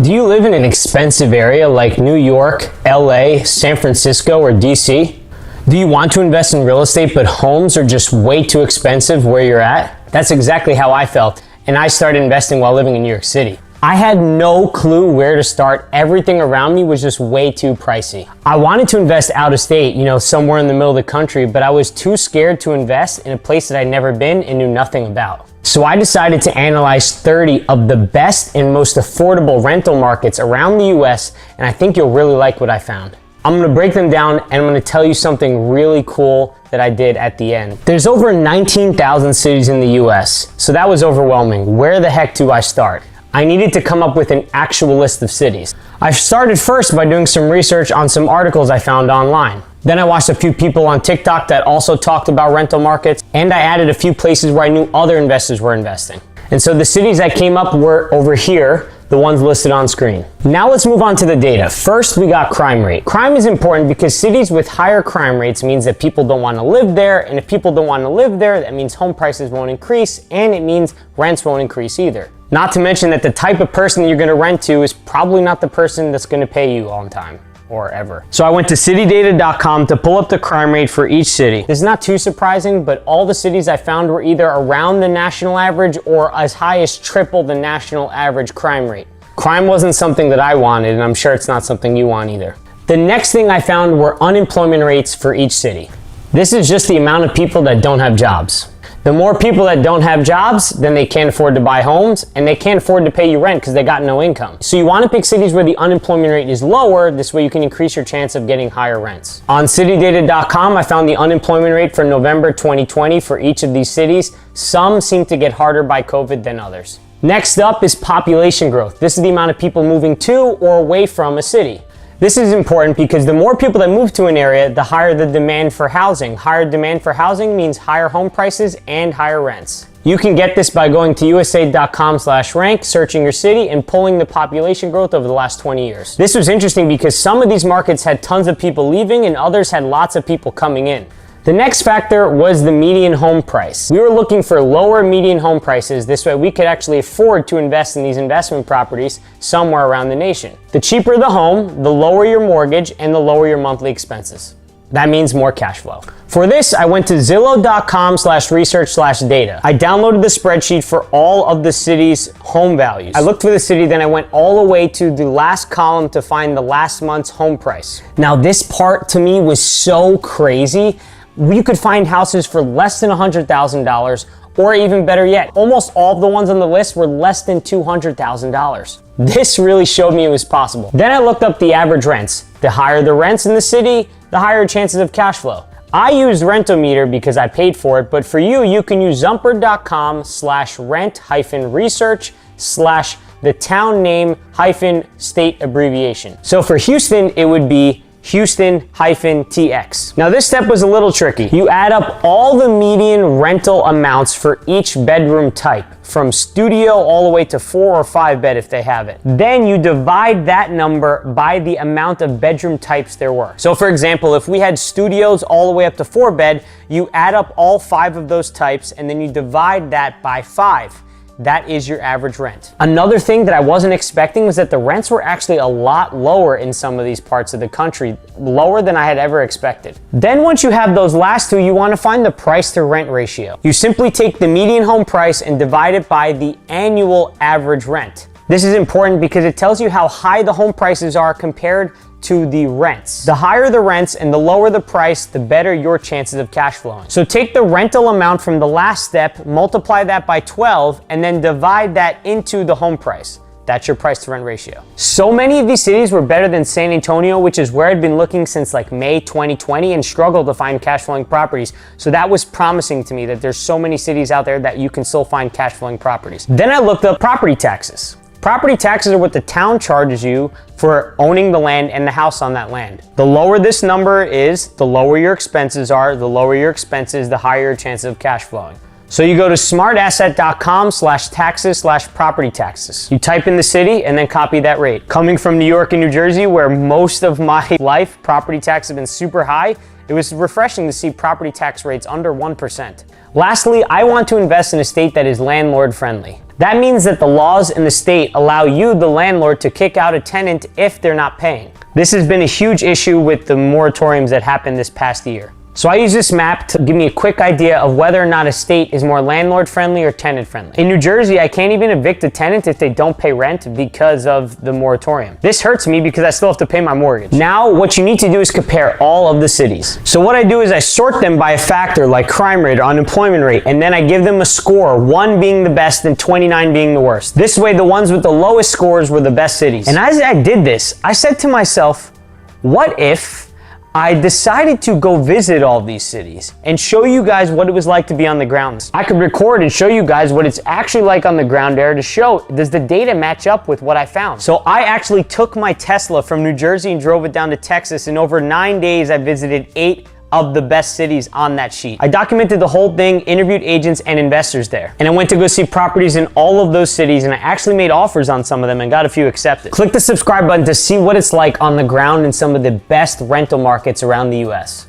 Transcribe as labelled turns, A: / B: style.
A: Do you live in an expensive area like New York, LA, San Francisco, or DC? Do you want to invest in real estate but homes are just way too expensive where you're at? That's exactly how I felt, and I started investing while living in New York City. I had no clue where to start. Everything around me was just way too pricey. I wanted to invest out of state, somewhere in the middle of the country, but I was too scared to invest in a place that I'd never been and knew nothing about. So I decided to analyze 30 of the best and most affordable rental markets around the US, and I think you'll really like what I found. I'm gonna break them down and I'm gonna tell you something really cool that I did at the end. There's over 19,000 cities in the US, so that was overwhelming. Where the heck do I start? I needed to come up with an actual list of cities. I started first by doing some research on some articles I found online. Then I watched a few people on TikTok that also talked about rental markets, and I added a few places where I knew other investors were investing. And so the cities that came up were over here, the ones listed on screen. Now let's move on to the data. First, we got crime rate. Crime is important because cities with higher crime rates means that people don't want to live there, and if people don't want to live there, that means home prices won't increase, and it means rents won't increase either. Not to mention that the type of person you're gonna rent to is probably not the person that's gonna pay you on time or ever. So I went to citydata.com to pull up the crime rate for each city. This is not too surprising, but all the cities I found were either around the national average or as high as triple the national average crime rate. Crime wasn't something that I wanted, and I'm sure it's not something you want either. The next thing I found were unemployment rates for each city. This is just the amount of people that don't have jobs. The more people that don't have jobs, then they can't afford to buy homes, and they can't afford to pay you rent because they got no income. So you want to pick cities where the unemployment rate is lower. This way you can increase your chance of getting higher rents. On citydata.com, I found the unemployment rate for November 2020 for each of these cities. Some seem to get harder by COVID than others. Next up is population growth. This is the amount of people moving to or away from a city. This is important because the more people that move to an area, the higher the demand for housing. Higher demand for housing means higher home prices and higher rents. You can get this by going to usa.com/rank, searching your city, and pulling the population growth over the last 20 years. This was interesting because some of these markets had tons of people leaving and others had lots of people coming in. The next factor was the median home price. We were looking for lower median home prices. This way we could actually afford to invest in these investment properties somewhere around the nation. The cheaper the home, the lower your mortgage, and the lower your monthly expenses. That means more cash flow. For this, I went to zillow.com/research/data. I downloaded the spreadsheet for all of the city's home values. I looked for the city, then I went all the way to the last column to find the last month's home price. Now this part to me was so crazy. You could find houses for less than $100,000, or even better yet, almost all of the ones on the list were less than $200,000. This really showed me it was possible. Then I looked up the average rents. The higher the rents in the city, the higher chances of cash flow. I used Rentometer because I paid for it, but for you can use zumper.com/rent-research/the town name-state abbreviation. So for Houston, it would be Houston-TX. Now this step was a little tricky. You add up all the median rental amounts for each bedroom type, from studio all the way to 4 or 5 bed if they have it. Then you divide that number by the amount of bedroom types there were. So for example, if we had studios all the way up to 4 bed, you add up all 5 of those types and then you divide that by 5. That is your average rent. Another thing that I wasn't expecting was that the rents were actually a lot lower in some of these parts of the country, lower than I had ever expected. Then once you have those last two, you want to find the price to rent ratio. You simply take the median home price and divide it by the annual average rent. This is important because it tells you how high the home prices are compared to the rents. The higher the rents and the lower the price, the better your chances of cash flowing. So take the rental amount from the last step, multiply that by 12, and then divide that into the home price. That's your price to rent ratio. So many of these cities were better than San Antonio, which is where I'd been looking since like May 2020 and struggled to find cash flowing properties. So that was promising to me that there's so many cities out there that you can still find cash flowing properties. Then I looked up property taxes. Property taxes are what the town charges you for owning the land and the house on that land. The lower this number is, the lower your expenses are. The lower your expenses, the higher your chances of cash flowing. So you go to smartasset.com/taxes/property taxes. You type in the city and then copy that rate. Coming from New York and New Jersey, where most of my life property taxes have been super high, it was refreshing to see property tax rates under 1%. Lastly, I want to invest in a state that is landlord friendly. That means that the laws in the state allow you, the landlord, to kick out a tenant if they're not paying. This has been a huge issue with the moratoriums that happened this past year. So I use this map to give me a quick idea of whether or not a state is more landlord friendly or tenant friendly. In New Jersey, I can't even evict a tenant if they don't pay rent because of the moratorium. This hurts me because I still have to pay my mortgage. Now, what you need to do is compare all of the cities. So what I do is I sort them by a factor like crime rate or unemployment rate, and then I give them a score, 1 being the best and 29 being the worst. This way, the ones with the lowest scores were the best cities. And as I did this, I said to myself, what if I decided to go visit all these cities and show you guys what it was like to be on the ground. I could record and show you guys what it's actually like on the ground there to show, does the data match up with what I found? So I actually took my Tesla from New Jersey and drove it down to Texas. In over 9 days, I visited 8 of the best cities on that sheet. I documented the whole thing, interviewed agents and investors there. And I went to go see properties in all of those cities, and I actually made offers on some of them and got a few accepted. Click the subscribe button to see what it's like on the ground in some of the best rental markets around the US.